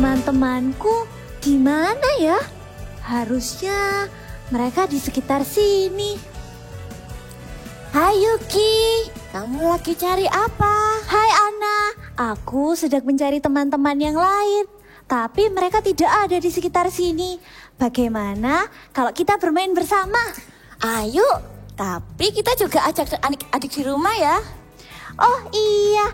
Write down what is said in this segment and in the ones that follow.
Teman-temanku di mana ya? Harusnya mereka di sekitar sini. Hai Yuki, kamu lagi cari apa? Hai Ana, aku sedang mencari teman-teman yang lain. Tapi mereka tidak ada di sekitar sini. Bagaimana kalau kita bermain bersama? Ayo, tapi kita juga ajak adik-adik di rumah ya. Oh iya,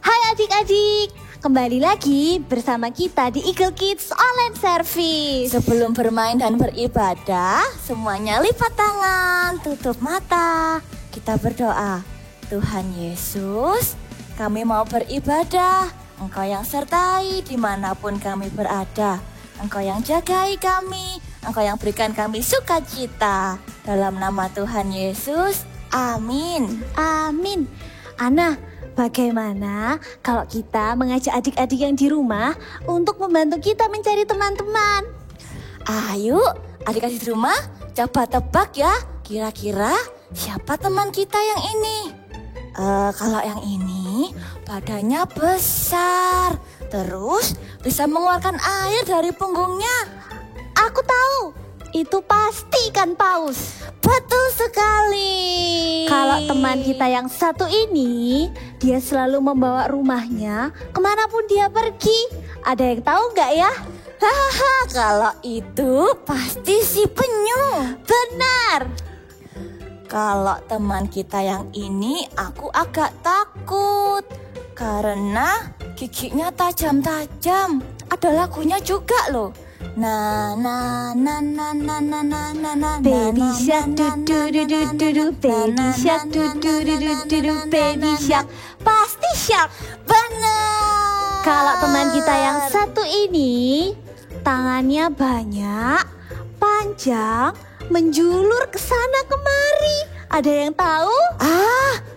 hai adik-adik. Kembali lagi bersama kita di Eagle Kids Online Service. Sebelum bermain dan beribadah, semuanya lipat tangan, tutup mata. Kita berdoa. Tuhan Yesus, kami mau beribadah. Engkau yang sertai dimanapun kami berada. Engkau yang jagai kami. Engkau yang berikan kami sukacita. Dalam nama Tuhan Yesus, amin. Amin. Ana, bagaimana kalau kita mengajak adik-adik yang di rumah untuk membantu kita mencari teman-teman? Ayo, adik-adik di rumah, coba tebak ya. Kira-kira siapa teman kita yang ini? Kalau yang ini badannya besar, terus bisa mengeluarkan air dari punggungnya. Aku tahu, itu pasti ikan paus. Betul sekali. Kalau teman kita yang satu ini, dia selalu membawa rumahnya kemanapun dia pergi. Ada yang tahu nggak ya? Hahaha, kalau itu pasti si penyu. Benar. Kalau teman kita yang ini aku agak takut karena giginya tajam-tajam. Ada lagunya juga loh. Na na na na na na na na na. Baby shark du du du du du du. Baby shark du du du du du du. Baby shark. Pasti shark. Benar. Kalau teman kita yang satu ini, tangannya banyak, panjang, menjulur ke sana kemari. Ada yang tahu?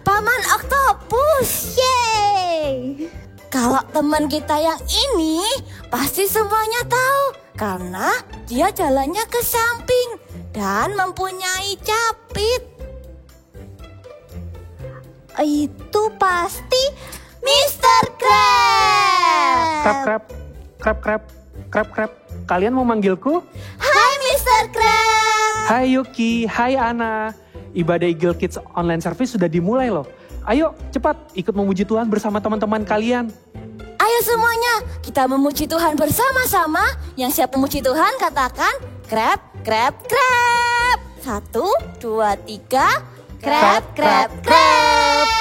Paman Oktopus. Yeay. Kalau teman kita yang ini pasti semuanya tahu karena dia jalannya ke samping dan mempunyai capit. Itu pasti Mr. Crab. Krab. Kalian mau manggilku? Hai Mr. Crab. Hai Yuki, hai Ana. Ibadah Eagle Kids Online Service sudah dimulai loh. Ayo cepat ikut memuji Tuhan bersama teman-teman kalian. Ayo semuanya, kita memuji Tuhan bersama-sama. Yang siap memuji Tuhan katakan crab, crab, crab. 1, 2, 3. Crab, crab, crab.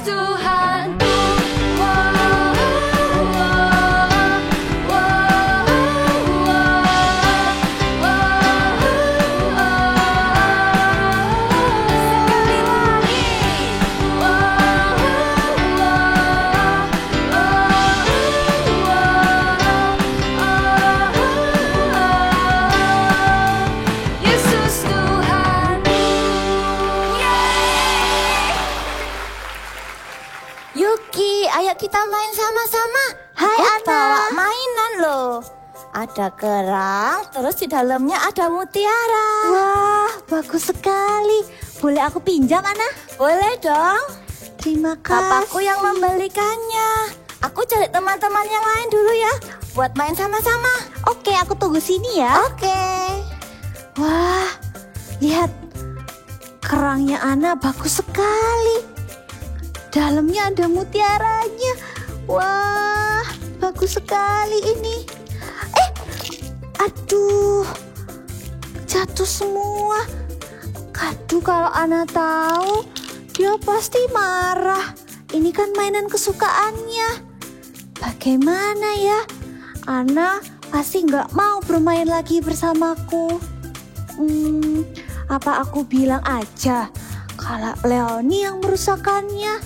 Tuhanku. Yesus Tuhanku. Yuki, ayo kita main sama-sama. Hai, Aku Ana. bawa mainan loh. Ada kerang, terus di dalamnya ada mutiara. Wah, bagus sekali. Boleh aku pinjam, Ana? Boleh dong. Terima Papaku kasih. yang membelikannya. Aku cari teman-teman yang lain dulu ya, buat main sama-sama. Oke, aku tunggu sini ya. Oke. Wah, lihat. Kerangnya Ana bagus sekali. Dalamnya ada mutiaranya. Wah, bagus sekali ini. Aduh, jatuh semua. Aduh, kalau Ana tahu, dia pasti marah. Ini kan mainan kesukaannya. Bagaimana ya? Ana pasti nggak mau bermain lagi bersamaku. Apa aku bilang aja kalau Leoni yang merusakkannya?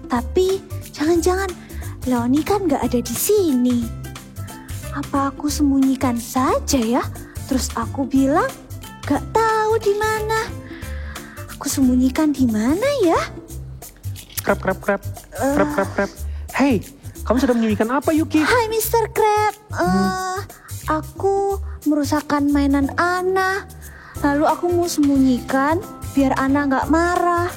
Tapi jangan-jangan Leoni kan nggak ada di sini. Apa aku sembunyikan saja ya? Terus aku bilang gak tahu di mana. Aku sembunyikan di mana ya? Krep. Hey, kamu sudah menyembunyikan apa, Yuki? Hai Mr. Crab. Aku merusakkan mainan Ana. Lalu aku mau sembunyikan biar Ana gak marah.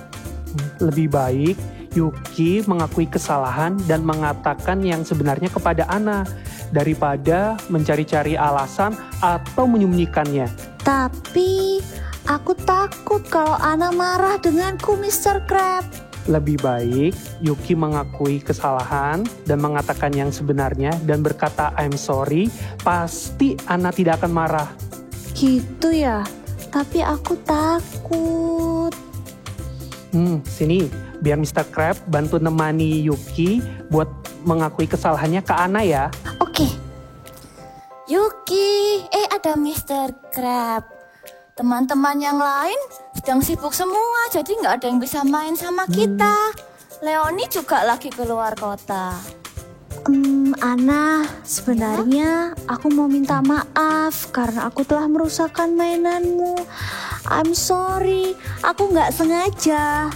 Lebih baik Yuki mengakui kesalahan dan mengatakan yang sebenarnya kepada Ana daripada mencari-cari alasan atau menyembunyikannya. Tapi aku takut kalau Ana marah denganku, Mr. Crab. Lebih baik Yuki mengakui kesalahan dan mengatakan yang sebenarnya dan berkata I'm sorry, pasti Ana tidak akan marah. Gitu ya, tapi aku takut. Sini, biar Mr. Crab bantu nemani Yuki buat mengakui kesalahannya ke Ana ya. Oke, Yuki, ada Mr. Crab. Teman-teman yang lain sedang sibuk semua, jadi nggak ada yang bisa main sama kita. Leoni juga lagi keluar kota. Ana, sebenarnya aku mau minta maaf karena aku telah merusakkan mainanmu. I'm sorry, aku nggak sengaja.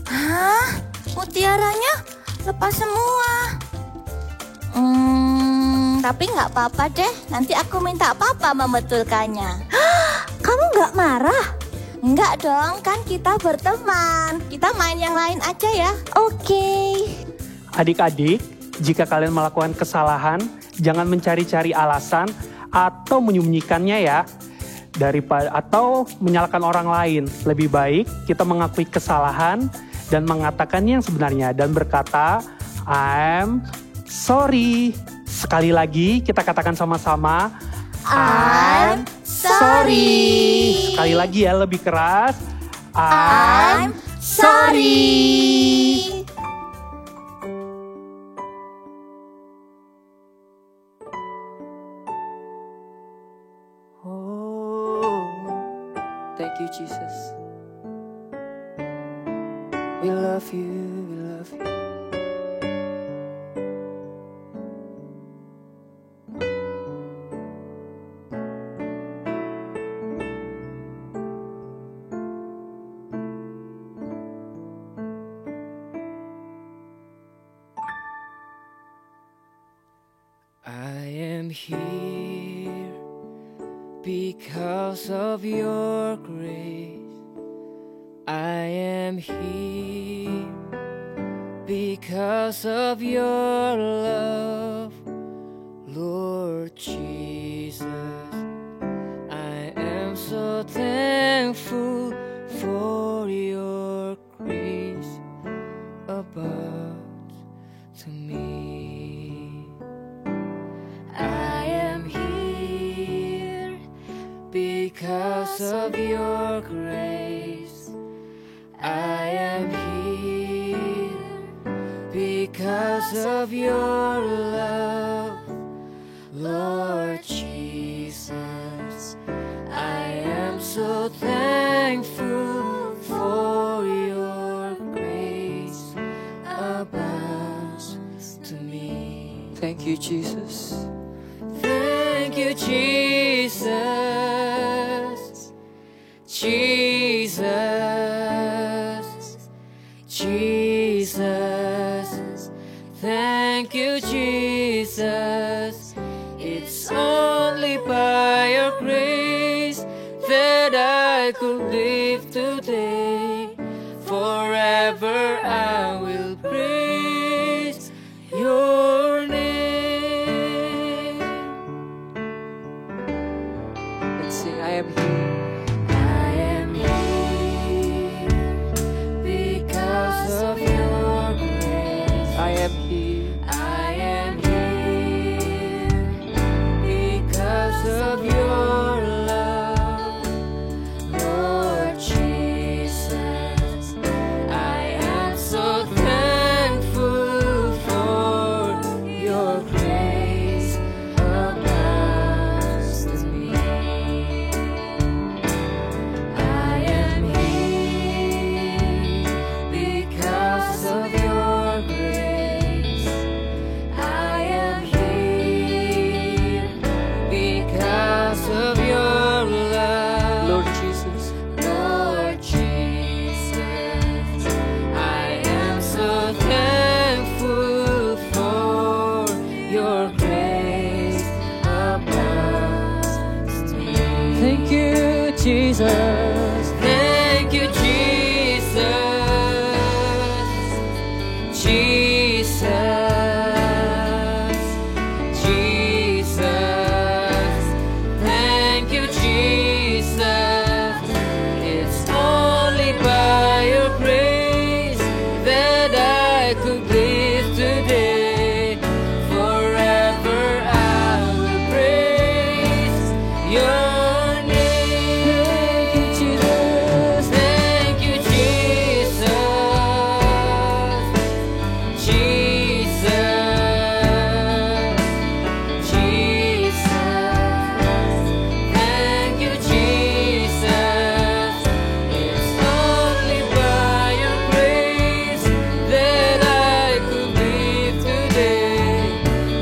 Hah? Mutiaranya lepas semua. Tapi nggak apa-apa deh, nanti aku minta papa membetulkannya. Kamu nggak marah? Enggak dong, kan kita berteman. Kita main yang lain aja ya. Oke. Adik-adik, jika kalian melakukan kesalahan, jangan mencari-cari alasan atau menyembunyikannya ya. Atau menyalahkan orang lain. Lebih baik kita mengakui kesalahan dan mengatakan yang sebenarnya dan berkata, I'm sorry. Sekali lagi kita katakan sama-sama, I'm sorry. Sekali lagi ya, lebih keras. I'm sorry. Thank you, Jesus. We love you, we love you. I am here because of your grace. I am here because of your love, Lord Jesus. I am so thankful for your grace about to me. I am here because of your grace. I am here because of your love, Lord Jesus. I am so thankful for your grace abounds to me. Thank you, Jesus. Thank you, Jesus. Jesus. Jesus. Thank you, Jesus. It's only by your grace that I could live today. Forever I will praise your name. Let's sing, I am here. I am here because of your grace. I am here. I am here because of your love, Lord Jesus. I am so thankful for your grace abounds to me. I am here because of your grace. I am here because of your love, Lord Jesus. Lord Jesus. I am so thankful for your grace abounds to me. Thank you, Jesus. Thank you, Jesus. Jesus. Jesus. Thank you, Jesus. It's only by your grace that I could live today. Forever I will praise your name. Thank you, Jesus. Thank you, Jesus. Jesus. Jesus. Thank you, Jesus. It's only by your grace that I could live today.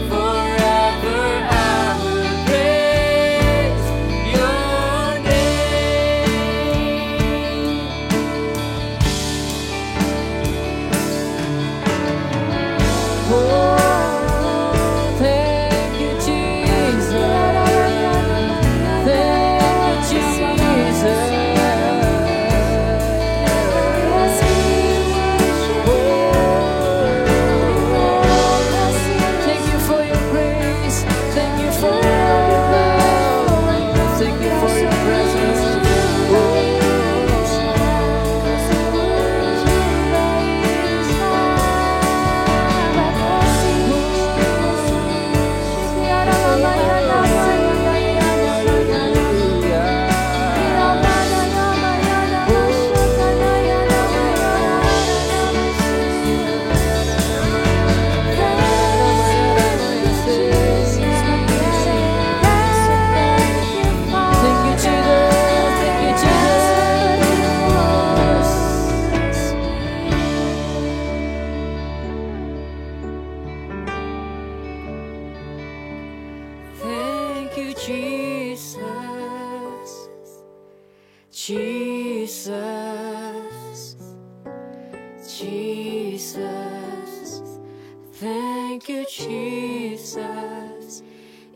Forever I will praise your name. Oh, thank you, Jesus. Thank you, Jesus. Thank you for your grace. Thank you for your love. Thank you for your presence. Thank you, Jesus. Thank you, Jesus. Thank you, Jesus. Jesus. Jesus. Thank you, Jesus.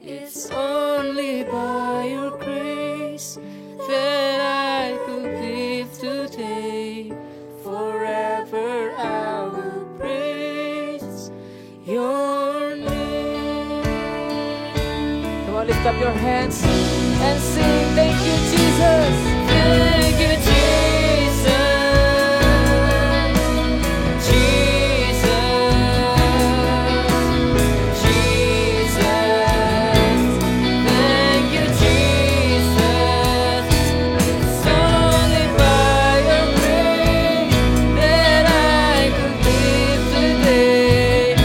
It's only by your grace that I could live today. Forever I will praise your name. Come on, lift up your hands and sing. Thank you, Jesus. Thank you, Jesus. Jesus. Jesus. Thank you, Jesus. It's only by your grace that I could live today.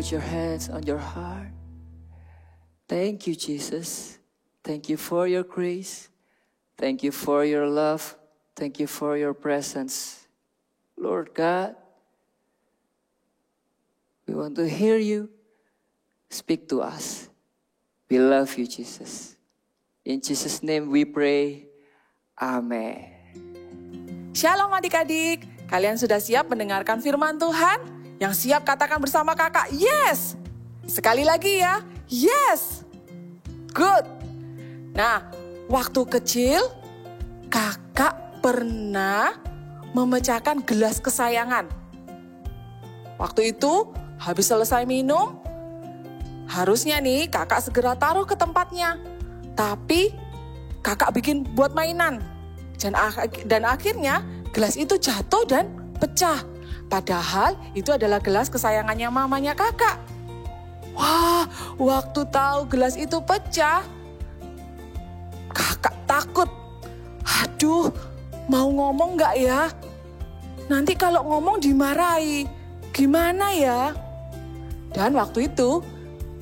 put your hands on your heart. Thank you, Jesus. Thank you for your grace. Thank you for your love. Thank you for your presence. Lord God, we want to hear you. Speak to us. We love you, Jesus. In Jesus' name we pray. Amen. Shalom adik-adik, kalian sudah siap mendengarkan firman Tuhan? Yang siap katakan bersama kakak, yes! Sekali lagi ya, yes! Good! Nah, waktu kecil, kakak pernah memecahkan gelas kesayangan. Waktu itu, habis selesai minum, harusnya nih kakak segera taruh ke tempatnya. Tapi kakak bikin buat mainan. Dan akhirnya gelas itu jatuh dan pecah. Padahal itu adalah gelas kesayangannya mamanya kakak. Wah, waktu tahu gelas itu pecah, kakak takut. Aduh, mau ngomong gak ya? Nanti kalau ngomong dimarahi. Gimana ya? Dan waktu itu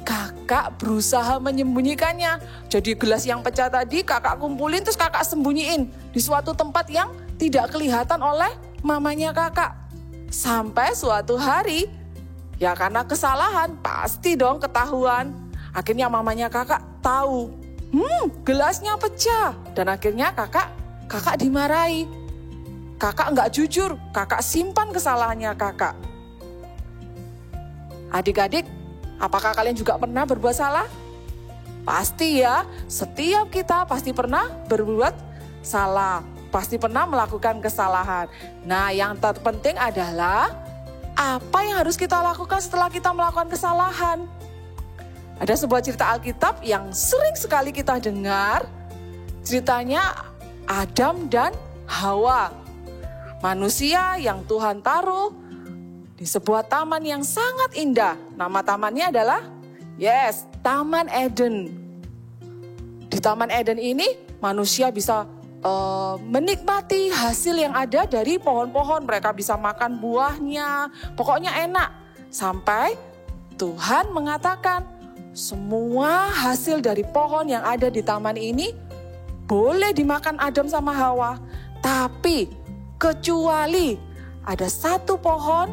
kakak berusaha menyembunyikannya. Jadi gelas yang pecah tadi kakak kumpulin terus kakak sembunyiin di suatu tempat yang tidak kelihatan oleh mamanya kakak. Sampai suatu hari, ya karena kesalahan pasti dong ketahuan. Akhirnya mamanya kakak tahu, gelasnya pecah. Dan akhirnya kakak dimarahi. Kakak nggak jujur, kakak simpan kesalahannya kakak. Adik-adik, apakah kalian juga pernah berbuat salah? Pasti ya, setiap kita pasti pernah berbuat salah. Pasti pernah melakukan kesalahan. Nah, yang terpenting adalah apa yang harus kita lakukan setelah kita melakukan kesalahan. Ada sebuah cerita Alkitab yang sering sekali kita dengar. Ceritanya Adam dan Hawa. Manusia yang Tuhan taruh di sebuah taman yang sangat indah. Nama tamannya adalah, Taman Eden. Di Taman Eden ini manusia bisa menikmati hasil yang ada dari pohon-pohon. Mereka bisa makan buahnya, pokoknya enak. Sampai Tuhan mengatakan, semua hasil dari pohon yang ada di taman ini boleh dimakan Adam sama Hawa. Tapi kecuali ada satu pohon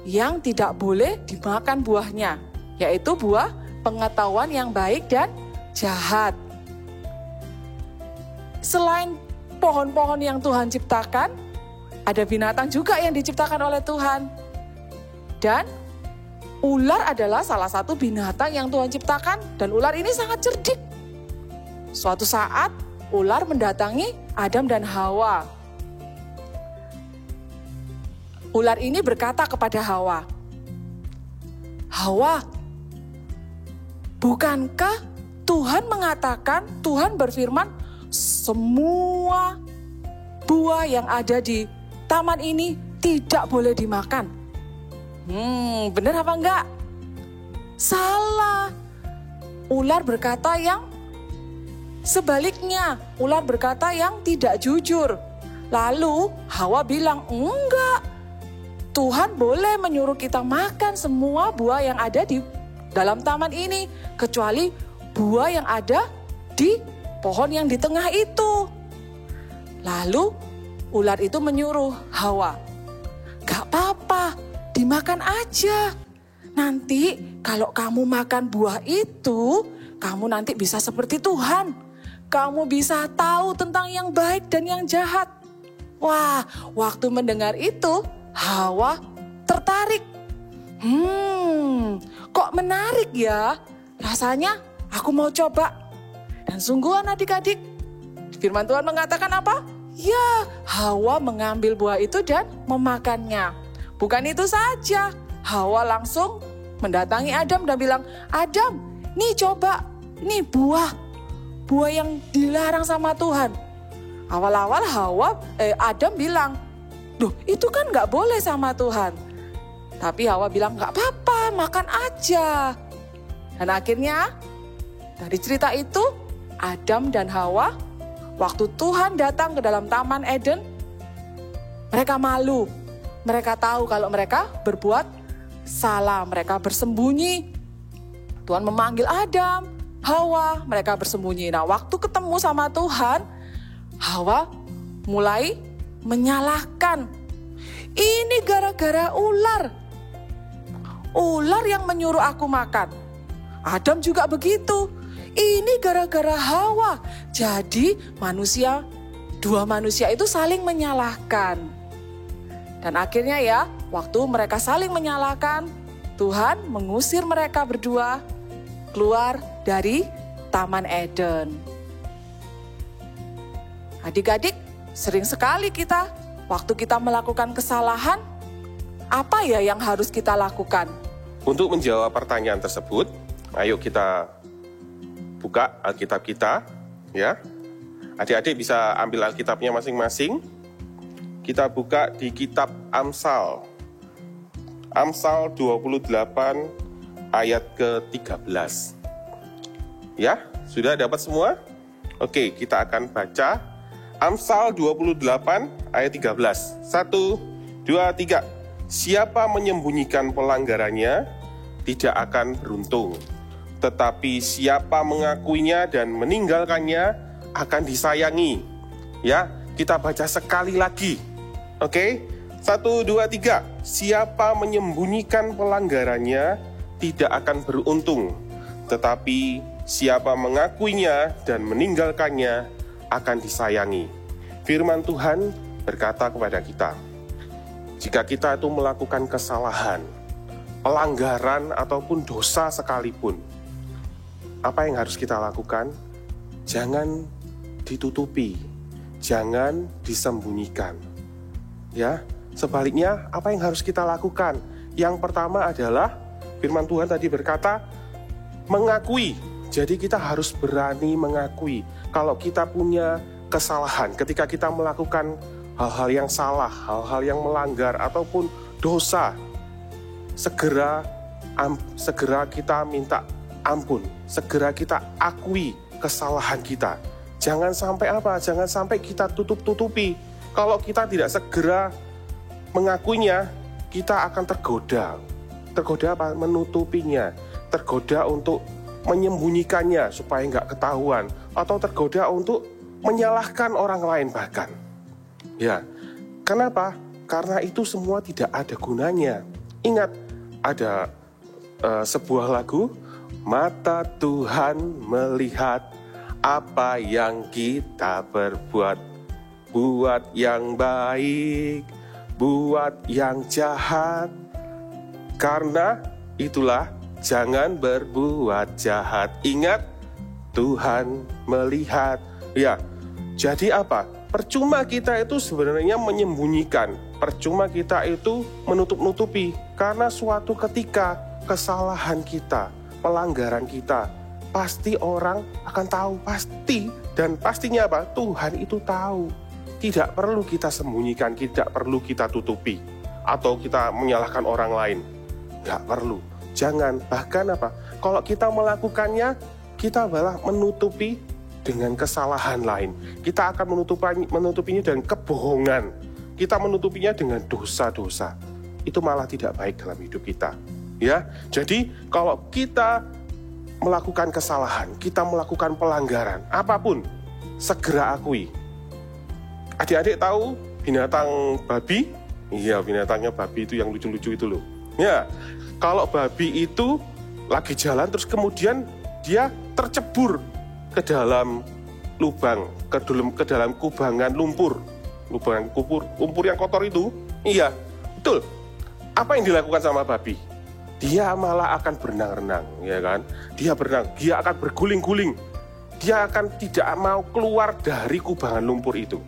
yang tidak boleh dimakan buahnya, yaitu buah pengetahuan yang baik dan jahat. Selain pohon-pohon yang Tuhan ciptakan, ada binatang juga yang diciptakan oleh Tuhan. Dan ular adalah salah satu binatang yang Tuhan ciptakan, dan ular ini sangat cerdik. Suatu saat, ular mendatangi Adam dan Hawa. Ular ini berkata kepada Hawa, "Hawa, bukankah Tuhan mengatakan, Tuhan berfirman, semua buah yang ada di taman ini tidak boleh dimakan?" Benar apa enggak? Salah. Ular berkata yang sebaliknya. Ular berkata yang tidak jujur. Lalu Hawa bilang, enggak. Tuhan boleh menyuruh kita makan semua buah yang ada di dalam taman ini, kecuali buah yang ada di pohon yang di tengah itu. Lalu ular itu menyuruh Hawa, "Gak apa-apa, dimakan aja. Nanti kalau kamu makan buah itu, kamu nanti bisa seperti Tuhan. Kamu bisa tahu tentang yang baik dan yang jahat." Wah, waktu mendengar itu, Hawa tertarik. Kok menarik ya? Rasanya aku mau coba. Dan sungguhan adik-adik, firman Tuhan mengatakan apa? Ya, Hawa mengambil buah itu dan memakannya. Bukan itu saja, Hawa langsung mendatangi Adam dan bilang, "Adam, nih coba, nih buah yang dilarang sama Tuhan." Awal-awal Adam bilang, "Duh, itu kan gak boleh sama Tuhan." Tapi Hawa bilang, "Gak apa-apa, makan aja." Dan akhirnya dari cerita itu, Adam dan Hawa, waktu Tuhan datang ke dalam Taman Eden, mereka malu. Mereka tahu kalau mereka berbuat salah, mereka bersembunyi. Tuhan memanggil Adam, Hawa, mereka bersembunyi. Nah, waktu ketemu sama Tuhan, Hawa mulai menyalahkan. Ini gara-gara ular. Ular yang menyuruh aku makan. Adam juga begitu. Ini gara-gara Hawa. Jadi dua manusia itu saling menyalahkan. Dan akhirnya ya, waktu mereka saling menyalahkan, Tuhan mengusir mereka berdua keluar dari Taman Eden. Adik-adik, sering sekali waktu kita melakukan kesalahan, apa ya yang harus kita lakukan? Untuk menjawab pertanyaan tersebut, ayo kita buka Alkitab kita, ya. Adik-adik bisa ambil Alkitabnya masing-masing. Kita buka di kitab Amsal. Amsal 28 ayat ke-13. Ya, sudah dapat semua? Oke, kita akan baca Amsal 28 ayat 13. 1, 2, 3. Siapa menyembunyikan pelanggarannya tidak akan beruntung. Tetapi siapa mengakuinya dan meninggalkannya akan disayangi. Ya, kita baca sekali lagi. Oke, 1, 2, 3. Siapa menyembunyikan pelanggarannya tidak akan beruntung. Tetapi siapa mengakuinya dan meninggalkannya akan disayangi. Firman Tuhan berkata kepada kita, jika kita itu melakukan kesalahan, pelanggaran ataupun dosa sekalipun, apa yang harus kita lakukan? Jangan ditutupi, jangan disembunyikan. Ya, sebaliknya apa yang harus kita lakukan? Yang pertama adalah firman Tuhan tadi berkata mengakui. Jadi kita harus berani mengakui kalau kita punya kesalahan, ketika kita melakukan hal-hal yang salah, hal-hal yang melanggar ataupun dosa, segera kita minta ampun, segera kita akui kesalahan kita. Jangan sampai Jangan sampai kita tutup-tutupi. Kalau kita tidak segera mengakuinya, kita akan tergoda. Tergoda apa? Menutupinya. Tergoda untuk menyembunyikannya supaya nggak ketahuan. Atau tergoda untuk menyalahkan orang lain bahkan. Ya, kenapa? Karena itu semua tidak ada gunanya. Ingat, ada sebuah lagu, mata Tuhan melihat apa yang kita berbuat. Buat yang baik, buat yang jahat. Karena itulah jangan berbuat jahat. Ingat, Tuhan melihat. Ya, jadi apa? Percuma kita itu sebenarnya menyembunyikan. Percuma kita itu menutup-nutupi. Karena suatu ketika kesalahan kita, pelanggaran kita, pasti orang akan tahu. Pasti. Dan pastinya apa? Tuhan itu tahu. Tidak perlu kita sembunyikan, tidak perlu kita tutupi. Atau kita menyalahkan orang lain. Tidak perlu. Jangan. Bahkan apa? Kalau kita melakukannya, kita malah menutupi dengan kesalahan lain. Kita akan menutupinya dengan kebohongan. Kita menutupinya dengan dosa-dosa. Itu malah tidak baik dalam hidup kita. Ya, jadi kalau kita melakukan kesalahan, kita melakukan pelanggaran, apapun, segera akui. Adik-adik tahu binatang babi? Iya, binatangnya babi itu yang lucu-lucu itu loh. Ya, kalau babi itu lagi jalan terus kemudian dia tercebur ke dalam lubang, ke dalam kubangan lumpur. Lumpur yang kotor itu. Iya, betul. Apa yang dilakukan sama babi? Dia malah akan berenang-renang, ya kan? Dia berenang, dia akan berguling-guling. Dia akan tidak mau keluar dari kubangan lumpur itu.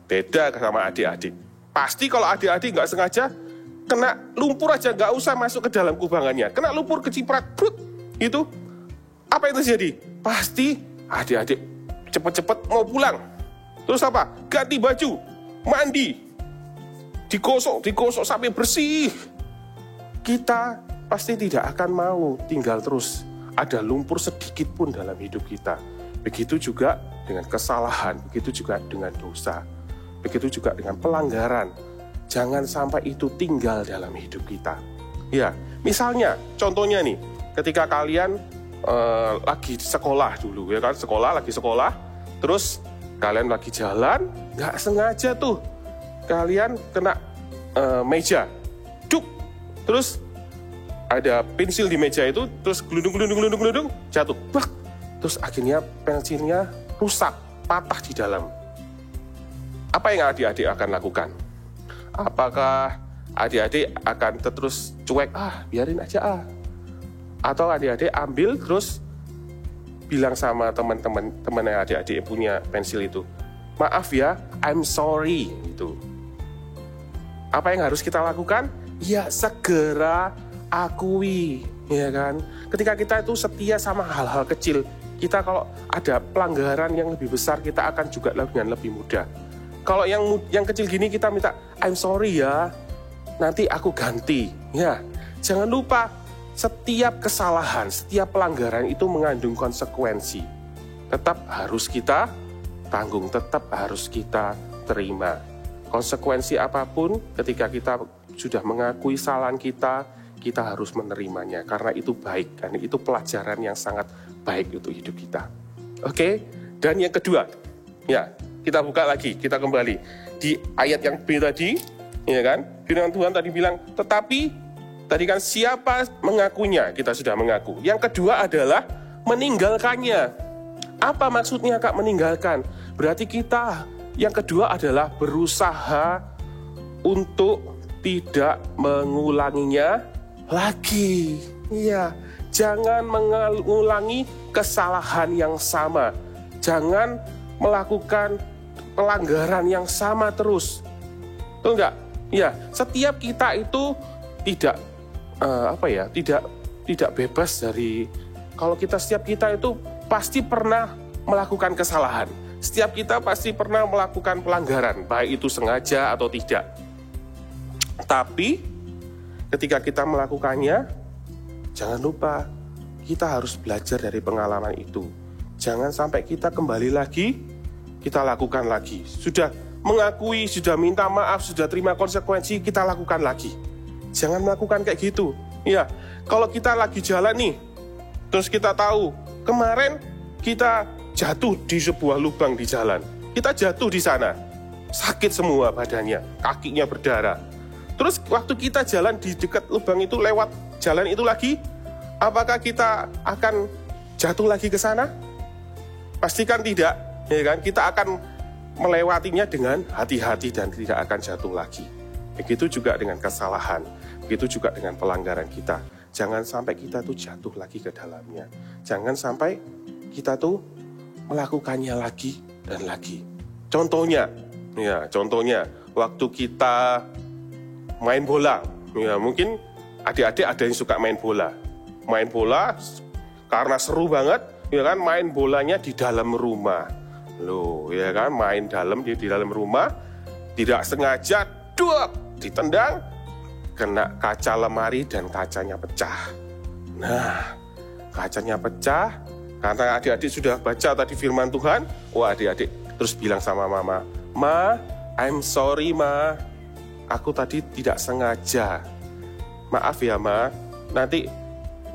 Beda sama adik-adik. Pasti kalau adik-adik nggak sengaja kena lumpur aja, nggak usah masuk ke dalam kubangannya. Kena lumpur keciprat, brut, itu. Apa yang terjadi? Pasti adik-adik cepet-cepet mau pulang. Terus apa? Ganti baju, mandi, digosok sampai bersih. Kita pasti tidak akan mau tinggal terus ada lumpur sedikit pun dalam hidup kita. Begitu juga dengan kesalahan, begitu juga dengan dosa, begitu juga dengan pelanggaran. Jangan sampai itu tinggal dalam hidup kita. Ya, misalnya, contohnya nih, ketika kalian lagi sekolah dulu, ya kan, lagi sekolah, terus kalian lagi jalan, nggak sengaja tuh, kalian kena meja, cuk, terus ada pensil di meja itu, terus gelundung, jatuh, plak, terus akhirnya pensilnya rusak, patah di dalam. Apa yang adik-adik akan lakukan? Apakah adik-adik akan terus cuek, biarin aja atau adik-adik ambil terus bilang sama teman-teman adik-adik yang punya pensil itu, maaf ya, I'm sorry, gitu. Apa yang harus kita lakukan? Ya segera akui, ya kan. Ketika kita itu setia sama hal-hal kecil, kita kalau ada pelanggaran yang lebih besar, kita akan juga dengan lebih mudah. Kalau yang kecil gini kita minta, I'm sorry ya, nanti aku ganti. Ya, jangan lupa setiap kesalahan, setiap pelanggaran itu mengandung konsekuensi. Tetap harus kita tanggung, tetap harus kita terima. Konsekuensi apapun ketika kita sudah mengakui kesalahan kita harus menerimanya. Karena itu baik, karena itu pelajaran yang sangat baik untuk hidup kita. Oke, dan yang kedua, ya kita buka lagi, kita kembali di ayat yang B tadi, ya kan? Firman Tuhan tadi bilang, tetapi tadi kan siapa mengakunya, kita sudah mengaku. Yang kedua adalah meninggalkannya. Apa maksudnya Kak meninggalkan? Berarti kita yang kedua adalah berusaha untuk tidak mengulanginya lagi. Iya, jangan mengulangi kesalahan yang sama. Jangan melakukan pelanggaran yang sama terus. Betul enggak? Ya, setiap kita itu tidak tidak bebas dari, kalau setiap kita itu pasti pernah melakukan kesalahan. Setiap kita pasti pernah melakukan pelanggaran, baik itu sengaja atau tidak. Tapi ketika kita melakukannya, jangan lupa kita harus belajar dari pengalaman itu. Jangan sampai kita kembali lagi, kita lakukan lagi. Sudah mengakui, sudah minta maaf, sudah terima konsekuensi, kita lakukan lagi. Jangan melakukan kayak gitu. Ya, kalau kita lagi jalan nih, terus kita tahu kemarin kita jatuh di sebuah lubang di jalan. Kita jatuh di sana, sakit semua badannya, kakinya berdarah. Terus waktu kita jalan di dekat lubang itu, lewat jalan itu lagi, apakah kita akan jatuh lagi ke sana? Pastikan tidak, ya kan? Kita akan melewatinya dengan hati-hati dan tidak akan jatuh lagi. Begitu juga dengan kesalahan, begitu juga dengan pelanggaran kita. Jangan sampai kita tuh jatuh lagi ke dalamnya. Jangan sampai kita tuh melakukannya lagi dan lagi. Contohnya waktu kita main bola. Ya, mungkin adik-adik ada yang suka main bola. Main bola karena seru banget, ya kan, main bolanya di dalam rumah. Loh, ya kan, main di dalam rumah, tidak sengaja ditendang, kena kaca lemari dan kacanya pecah. Nah, kacanya pecah, karena adik-adik sudah baca tadi firman Tuhan, adik-adik terus bilang sama mama, Ma, I'm sorry Ma, aku tadi tidak sengaja. Maaf ya Ma, nanti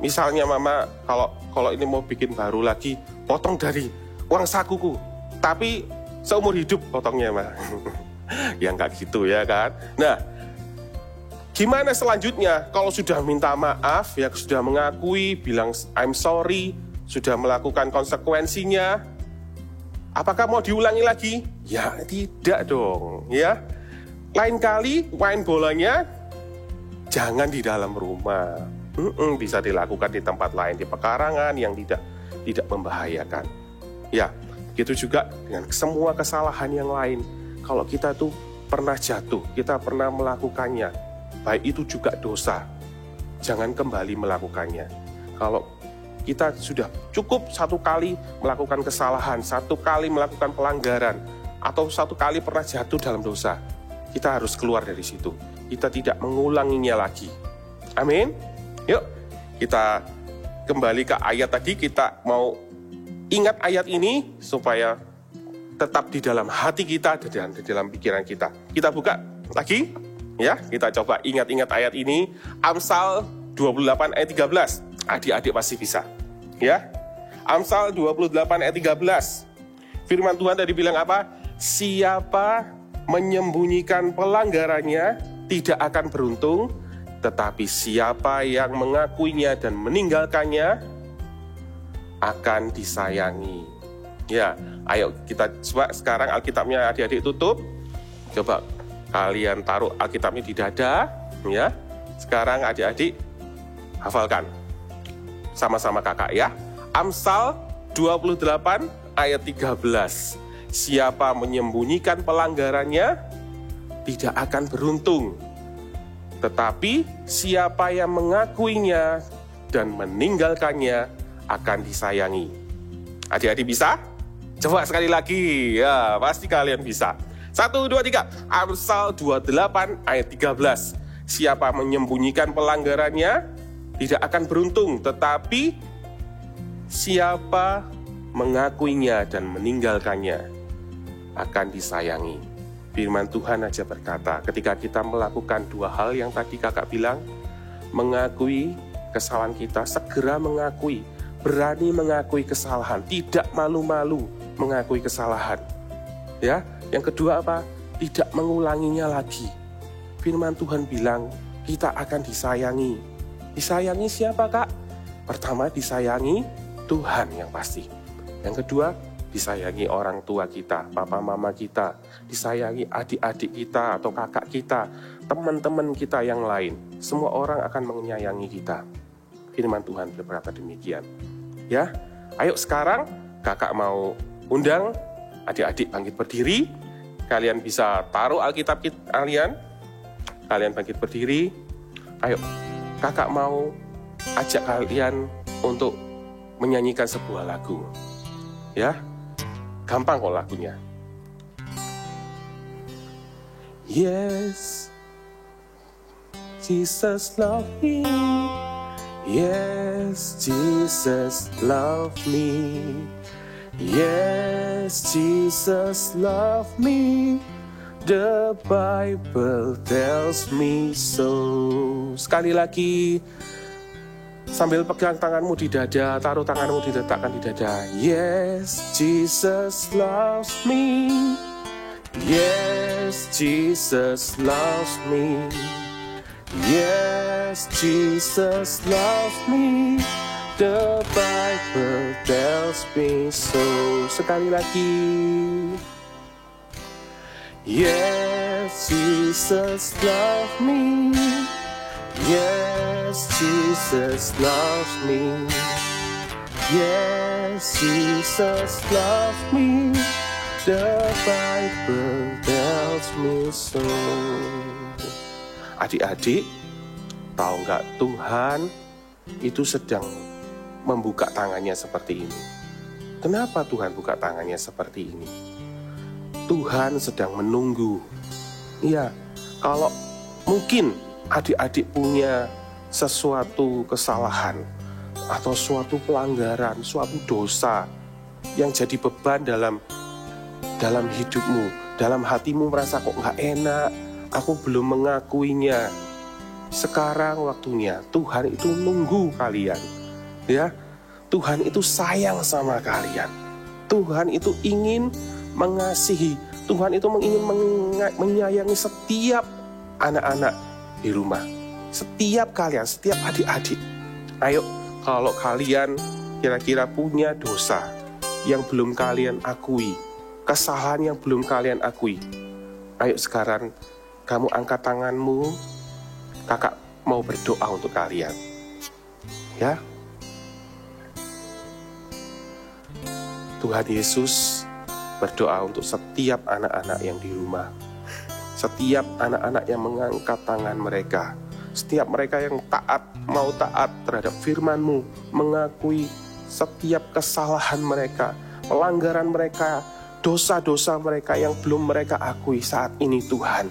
misalnya mama kalau ini mau bikin baru lagi, potong dari uang sakuku, tapi seumur hidup potongnya Ma. Ya nggak gitu ya kan. Nah, gimana selanjutnya? Kalau sudah minta maaf, ya sudah mengakui, bilang I'm sorry, sudah melakukan konsekuensinya, apakah mau diulangi lagi? Ya tidak dong, ya. Lain kali main bolanya jangan di dalam rumah. Bisa dilakukan di tempat lain, di pekarangan yang tidak membahayakan. Ya, begitu juga dengan semua kesalahan yang lain. Kalau kita tuh pernah jatuh, kita pernah melakukannya, baik itu juga dosa, jangan kembali melakukannya. Kalau kita sudah cukup satu kali melakukan kesalahan, satu kali melakukan pelanggaran, atau satu kali pernah jatuh dalam dosa, kita harus keluar dari situ. Kita tidak mengulanginya lagi. Amin. Yuk, kita kembali ke ayat tadi. Kita mau ingat ayat ini supaya tetap di dalam hati kita dan di dalam pikiran kita. Kita buka lagi, Ya, kita coba ingat-ingat ayat ini. Amsal 28 ayat 13. Adik-adik pasti bisa. Ya. Amsal 28 ayat 13. Firman Tuhan tadi bilang apa? Siapa menyembunyikan pelanggarannya tidak akan beruntung, tetapi siapa yang mengakuinya dan meninggalkannya akan disayangi. Ya, ayo kita coba sekarang Alkitabnya adik-adik tutup. Coba kalian taruh Alkitabnya di dada, ya. Sekarang adik-adik hafalkan sama-sama kakak ya. Amsal 28 ayat 13. Siapa menyembunyikan pelanggarannya tidak akan beruntung, tetapi siapa yang mengakuinya dan meninggalkannya akan disayangi. Adik-adik bisa? Coba sekali lagi, ya pasti kalian bisa. 1, 2, 3. Amsal 28 ayat 13. Siapa menyembunyikan pelanggarannya tidak akan beruntung, tetapi siapa mengakuinya dan meninggalkannya akan disayangi. Firman Tuhan aja berkata, ketika kita melakukan dua hal yang tadi kakak bilang, mengakui kesalahan kita, segera mengakui, berani mengakui kesalahan, tidak malu-malu mengakui kesalahan. Ya, yang kedua apa? Tidak mengulanginya lagi. Firman Tuhan bilang kita akan disayangi. Disayangi siapa kak? Pertama disayangi Tuhan yang pasti. Yang kedua disayangi orang tua kita, papa mama kita, disayangi adik-adik kita atau kakak kita, teman-teman kita yang lain. Semua orang akan menyayangi kita. Firman Tuhan berkata demikian. Ya, ayo sekarang kakak mau undang adik-adik bangkit berdiri. Kalian bisa taruh Alkitab kalian. Kalian bangkit berdiri. Ayo, kakak mau ajak kalian untuk menyanyikan sebuah lagu. Ya, gampang kok lagunya. Yes, Jesus love me. Yes, Jesus love me. Yes, Jesus love me. The Bible tells me so. Sekali lagi, sambil pegang tanganmu di dada, taruh tanganmu diletakkan di dada. Yes, Jesus loves me. Yes, Jesus loves me. Yes, Jesus loves me. The Bible tells me so. Sekali lagi. Yes, Jesus loves me. Yes, Jesus loves me. Yes, Jesus loves me. The Bible tells me so. Adik-adik, tahu nggak Tuhan itu sedang membuka tangannya seperti ini. Kenapa Tuhan buka tangannya seperti ini? Tuhan sedang menunggu. Iya, kalau mungkin adik-adik punya sesuatu kesalahan atau suatu pelanggaran, suatu dosa yang jadi beban dalam hidupmu, dalam hatimu merasa kok nggak enak, aku belum mengakuinya. Sekarang waktunya Tuhan itu nunggu kalian. Ya, Tuhan itu sayang sama kalian. Tuhan itu ingin mengasihi. Tuhan itu ingin menyayangi setiap anak-anak di rumah. Setiap kalian, setiap adik-adik. Ayo, kalau kalian kira-kira punya dosa yang belum kalian akui, kesalahan yang belum kalian akui, ayo sekarang kamu angkat tanganmu. Kakak mau berdoa untuk kalian. Ya. Tuhan Yesus berdoa untuk setiap anak-anak yang di rumah. Setiap anak-anak yang mengangkat tangan mereka. Setiap mereka yang mau taat terhadap firman-Mu, mengakui setiap kesalahan mereka, pelanggaran mereka, dosa-dosa mereka yang belum mereka akui saat ini Tuhan.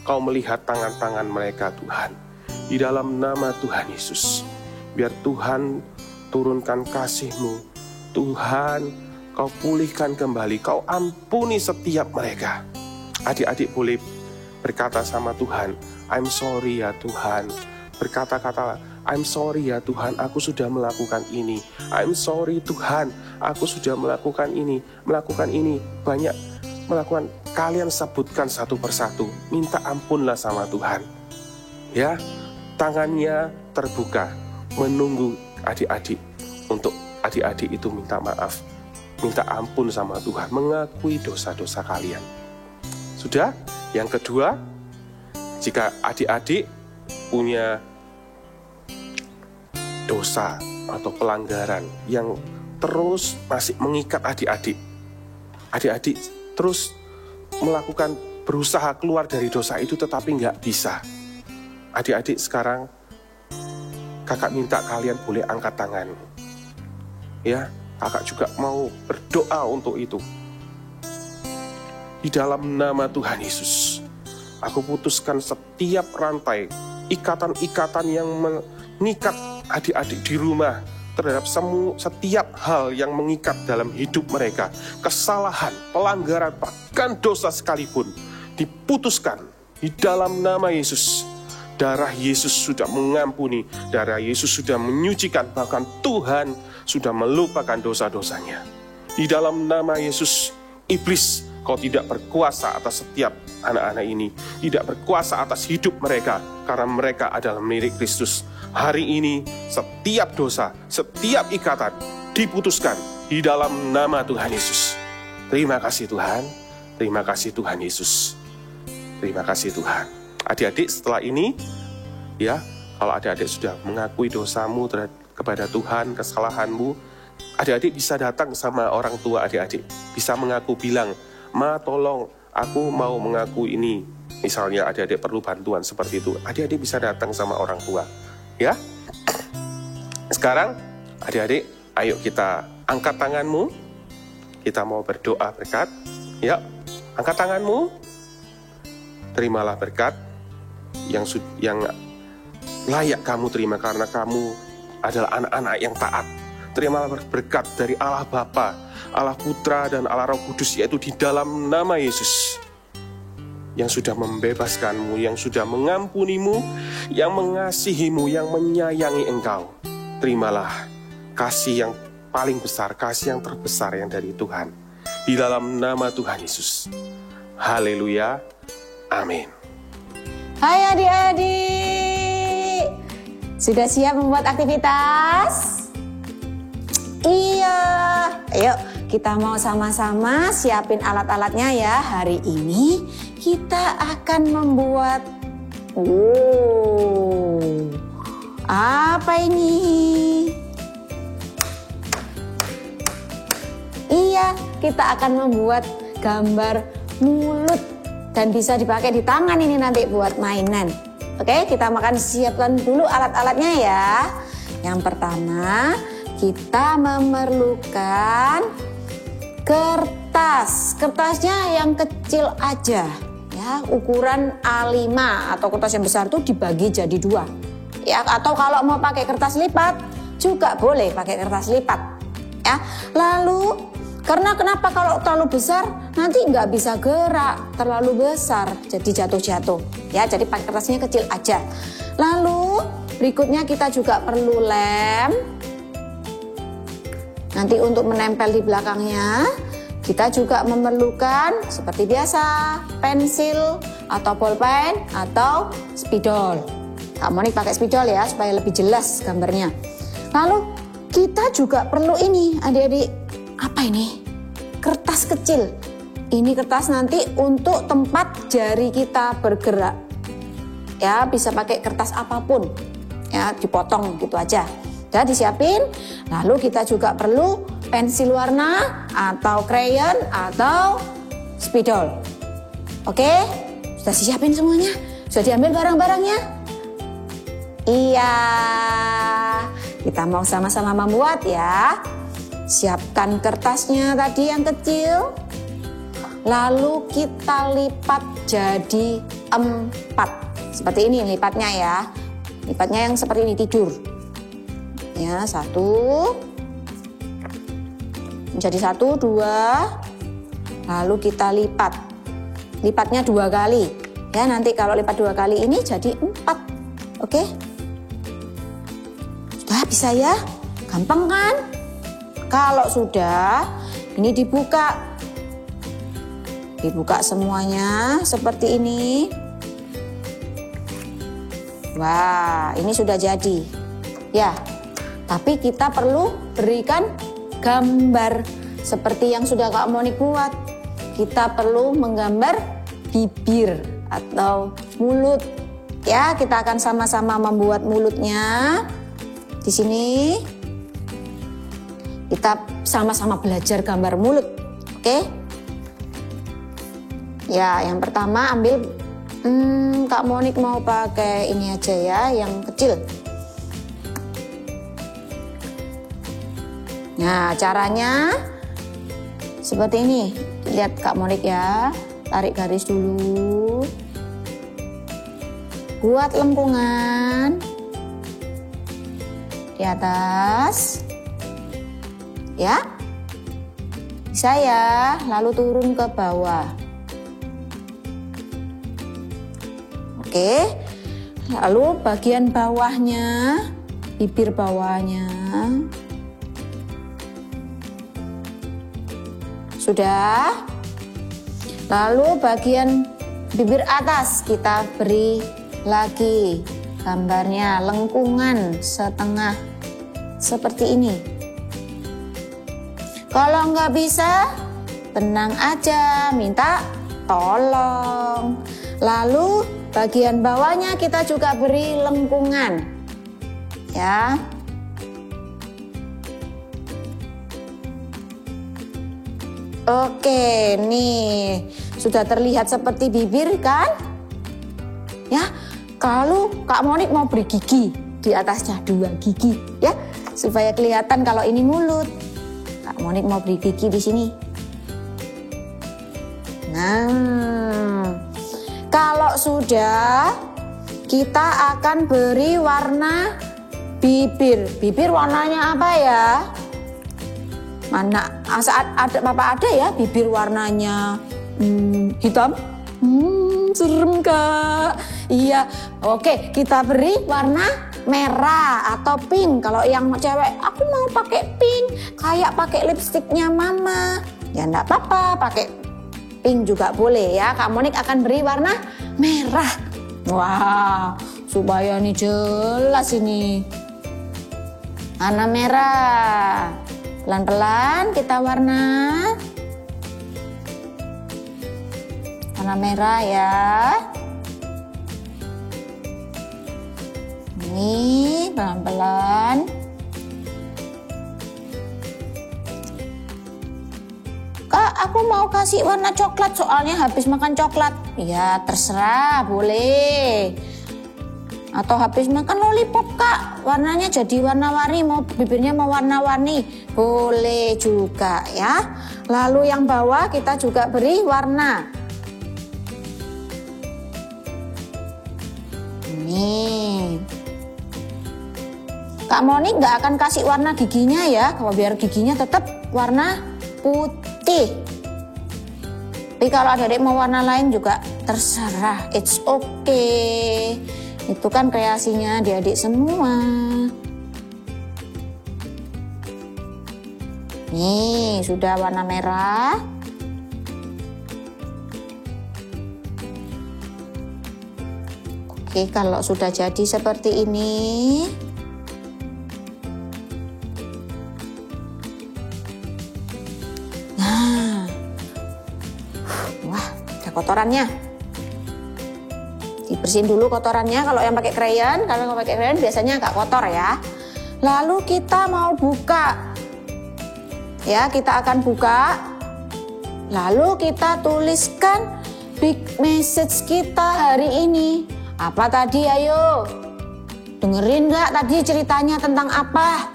Kau melihat tangan-tangan mereka Tuhan. Di dalam nama Tuhan Yesus, biar Tuhan turunkan kasih-Mu. Tuhan, Kau pulihkan kembali, Kau ampuni setiap mereka. Adik-adik boleh berkata sama Tuhan, I'm sorry ya Tuhan. Berkata-kata, I'm sorry ya Tuhan, aku sudah melakukan ini. I'm sorry Tuhan, aku sudah melakukan ini. Banyak melakukan. Kalian sebutkan satu persatu, minta ampunlah sama Tuhan. Ya, tangannya terbuka, menunggu adik-adik. Untuk adik-adik itu minta maaf, minta ampun sama Tuhan, mengakui dosa-dosa kalian. Sudah? Yang kedua, jika adik-adik punya dosa atau pelanggaran yang terus masih mengikat adik-adik, adik-adik terus melakukan berusaha keluar dari dosa itu tetapi nggak bisa. Adik-adik sekarang kakak minta kalian boleh angkat tangan. Ya, kakak juga mau berdoa untuk itu. Di dalam nama Tuhan Yesus, aku putuskan setiap rantai, ikatan-ikatan yang mengikat adik-adik di rumah terhadap setiap hal yang mengikat dalam hidup mereka. Kesalahan, pelanggaran, bahkan dosa sekalipun diputuskan di dalam nama Yesus. Darah Yesus sudah mengampuni, darah Yesus sudah menyucikan, bahkan Tuhan sudah melupakan dosa-dosanya. Di dalam nama Yesus, iblis, kau tidak berkuasa atas setiap anak-anak ini, tidak berkuasa atas hidup mereka, karena mereka adalah milik Kristus. Hari ini setiap dosa, setiap ikatan diputuskan di dalam nama Tuhan Yesus. Terima kasih Tuhan, terima kasih Tuhan Yesus, terima kasih Tuhan. Adik-adik setelah ini, ya, kalau adik-adik sudah mengakui dosamu kepada Tuhan, kesalahanmu, adik-adik bisa datang sama orang tua adik-adik, bisa mengaku, bilang, Ma tolong, aku mau mengaku ini. Misalnya adik-adik perlu bantuan seperti itu, adik-adik bisa datang sama orang tua. Ya, sekarang adik-adik, ayo kita angkat tanganmu. Kita mau berdoa berkat. Ya, angkat tanganmu. Terimalah berkat yang layak kamu terima karena kamu adalah anak-anak yang taat. Terimalah berkat dari Allah Bapa, Allah Putra dan Allah Roh Kudus, yaitu di dalam nama Yesus, yang sudah membebaskanmu, yang sudah mengampunimu, yang mengasihimu, yang menyayangi engkau. Terimalah kasih yang paling besar, kasih yang terbesar yang dari Tuhan. Di dalam nama Tuhan Yesus. Haleluya. Amin. Hai adik-adik, sudah siap membuat aktivitas? Iya, ayo kita mau sama-sama siapin alat-alatnya ya. Hari ini kita akan membuat apa ini? Iya, kita akan membuat gambar mulut dan bisa dipakai di tangan ini nanti buat mainan. Oke, kita siapkan dulu alat-alatnya ya. Yang pertama, kita memerlukan kertas. Kertasnya yang kecil aja ya, ukuran A5, atau kertas yang besar itu dibagi jadi 2. Ya, atau kalau mau pakai kertas lipat juga boleh pakai kertas lipat. Ya. Lalu kenapa kalau terlalu besar nanti nggak bisa gerak, terlalu besar jadi jatuh-jatuh. Ya, jadi pakai kertasnya kecil aja. Lalu berikutnya kita juga perlu lem. Nanti untuk menempel di belakangnya, kita juga memerlukan seperti biasa pensil atau bolpen atau spidol. Kamu nih pakai spidol ya supaya lebih jelas gambarnya. Lalu kita juga perlu ini adik-adik. Apa ini? Kertas kecil. Ini kertas nanti untuk tempat jari kita bergerak. Ya, bisa pakai kertas apapun. Ya, dipotong gitu aja. Udah disiapin. Lalu kita juga perlu pensil warna atau krayon atau spidol. Oke? Sudah disiapin semuanya? Sudah diambil barang-barangnya? Iya. Kita mau sama-sama membuat ya. Siapkan kertasnya tadi yang kecil. Lalu kita lipat jadi 4. Seperti ini lipatnya ya. Lipatnya yang seperti ini, tidur. Ya, 1. Menjadi 1, 2. Lalu kita lipat. Lipatnya 2 kali. Ya, nanti kalau lipat 2 kali ini jadi 4. Oke? Sudah bisa ya? Gampang kan? Kalau sudah, ini dibuka. Dibuka semuanya seperti ini. Wah, ini sudah jadi. Ya, tapi kita perlu berikan gambar seperti yang sudah Kak Monik buat. Kita perlu menggambar bibir atau mulut. Ya, kita akan sama-sama membuat mulutnya. Di sini kita sama-sama belajar gambar mulut. Oke? Ya, yang pertama ambil Kak Monik mau pakai ini aja ya, yang kecil. Nah, caranya seperti ini. Lihat Kak Monik ya, tarik garis dulu. Buat lengkungan di atas. Ya. Bisa ya, lalu turun ke bawah. Oke. Lalu bagian bawahnya, bibir bawahnya. Sudah. Lalu bagian bibir atas kita beri lagi gambarnya lengkungan setengah seperti ini. Kalau nggak bisa, tenang aja, minta tolong. Lalu bagian bawahnya kita juga beri lengkungan. Ya. Oke, nih sudah terlihat seperti bibir kan? Ya, kalau Kak Monik mau beri gigi di atasnya 2 gigi, ya, supaya kelihatan kalau ini mulut. Kak Monik mau beri gigi di sini. Nah, kalau sudah, kita akan beri warna bibir. Bibir warnanya apa ya? Mana saat ada Papa ada ya bibir warnanya hitam. Serem Kak. Iya. Oke, kita beri warna merah atau pink. Kalau yang cewek, aku mau pakai pink, kayak pakai lipstiknya Mama. Ya enggak apa-apa, pakai pink juga boleh ya. Kak Monik akan beri warna merah. Wah, supaya ini jelas ini. Warna merah. Pelan-pelan kita warna merah ya. Ini pelan-pelan. Kak, aku mau kasih warna coklat soalnya habis makan coklat. Ya terserah, boleh. Atau habis makan lollipop Kak, warnanya jadi warna-warni, mau bibirnya mau warna-warni, boleh juga ya. Lalu yang bawah kita juga beri warna. Ini. Kak Monik nggak akan kasih warna giginya ya, kalau biar giginya tetap warna putih. Tapi kalau adik-adik mau warna lain juga terserah, it's okay. Itu kan kreasinya adik-adik semua. Nih, sudah warna merah. Oke, kalau sudah jadi seperti ini. Nah. Wah, ada kotorannya. Dibersihin dulu kotorannya kalau yang pakai krayon. Kalau nggak pakai krayon biasanya agak kotor ya. Lalu kita mau buka. Ya, kita akan buka. Lalu kita tuliskan big message kita hari ini. Apa tadi? Ayo. Dengerin nggak tadi ceritanya tentang apa?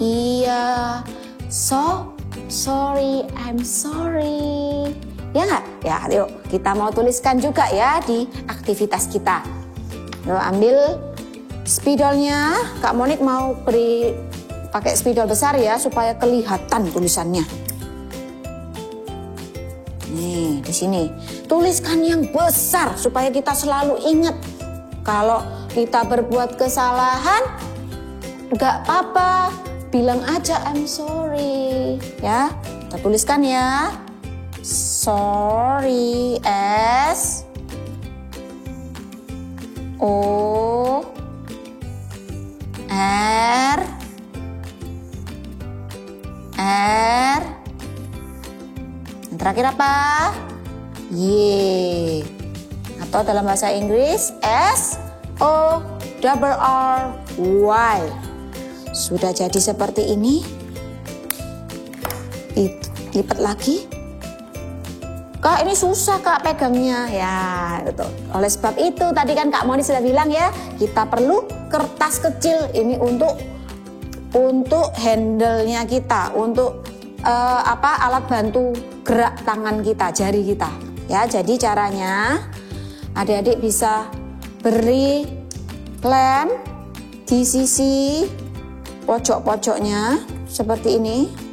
Iya. So sorry, I'm sorry. Ya nggak? Ya, yuk kita mau tuliskan juga ya di aktivitas kita. Yuk ambil spidolnya. Kak Monik mau beri pakai spidol besar ya supaya kelihatan tulisannya. Nih di sini. tuliskan yang besar supaya kita selalu ingat. Kalau kita berbuat kesalahan, gak apa-apa, bilang aja I'm sorry. Ya, kita tuliskan ya. Sorry, S O R R. Yang terakhir apa? Y. Atau dalam bahasa Inggris S O R Y. Sudah jadi seperti ini. Lipat lagi. Kak, ini susah Kak pegangnya. Ya, gitu. Oleh sebab itu tadi kan Kak Moni sudah bilang ya, kita perlu kertas kecil ini untuk handle-nya kita, untuk alat bantu gerak tangan kita, jari kita. Ya, jadi caranya adik-adik bisa beri lem di sisi pojok-pojoknya seperti ini.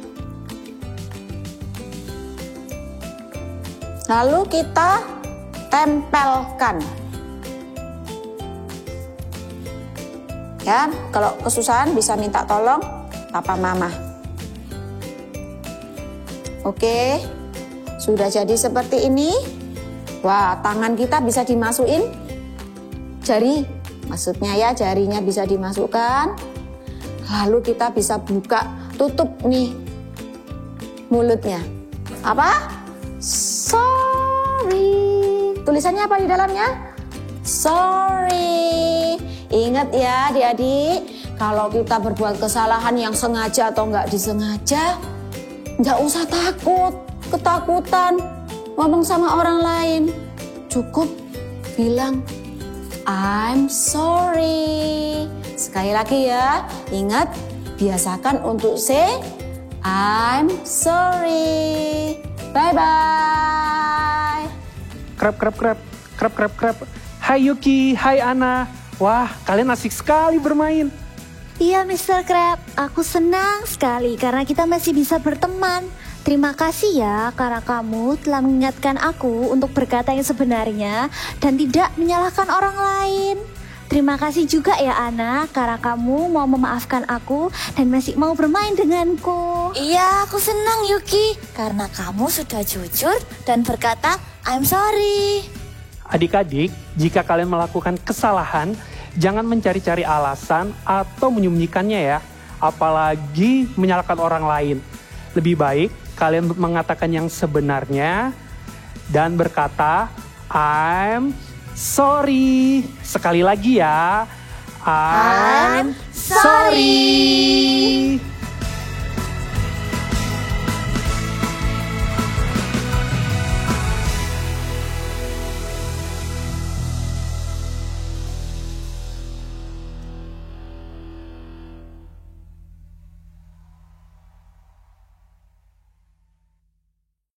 Lalu kita tempelkan. Ya, kalau kesusahan bisa minta tolong papa mama. Oke, sudah jadi seperti ini. Wah, tangan kita bisa dimasukin jari. Maksudnya ya, jarinya bisa dimasukkan. Lalu kita bisa buka, tutup nih mulutnya. Apa? Sorry. Tulisannya apa di dalamnya? Sorry. Ingat ya adik-adik, kalau kita berbuat kesalahan yang sengaja atau nggak disengaja, nggak usah ketakutan ngomong sama orang lain. Cukup bilang, I'm sorry. Sekali lagi ya, ingat, biasakan untuk say, I'm sorry. Bye-bye. Krep. Hai Yuki, hai Ana. Wah, kalian asik sekali bermain. Iya Mr. Crab, aku senang sekali karena kita masih bisa berteman. Terima kasih ya karena kamu telah mengingatkan aku untuk berkata yang sebenarnya dan tidak menyalahkan orang lain. Terima kasih juga ya Ana karena kamu mau memaafkan aku dan masih mau bermain denganku. Iya, aku senang Yuki karena kamu sudah jujur dan berkata I'm sorry. Adik-adik, jika kalian melakukan kesalahan, jangan mencari-cari alasan atau menyembunyikannya ya, apalagi menyalahkan orang lain. Lebih baik kalian mengatakan yang sebenarnya dan berkata I'm sorry. Sekali lagi ya, I'm sorry.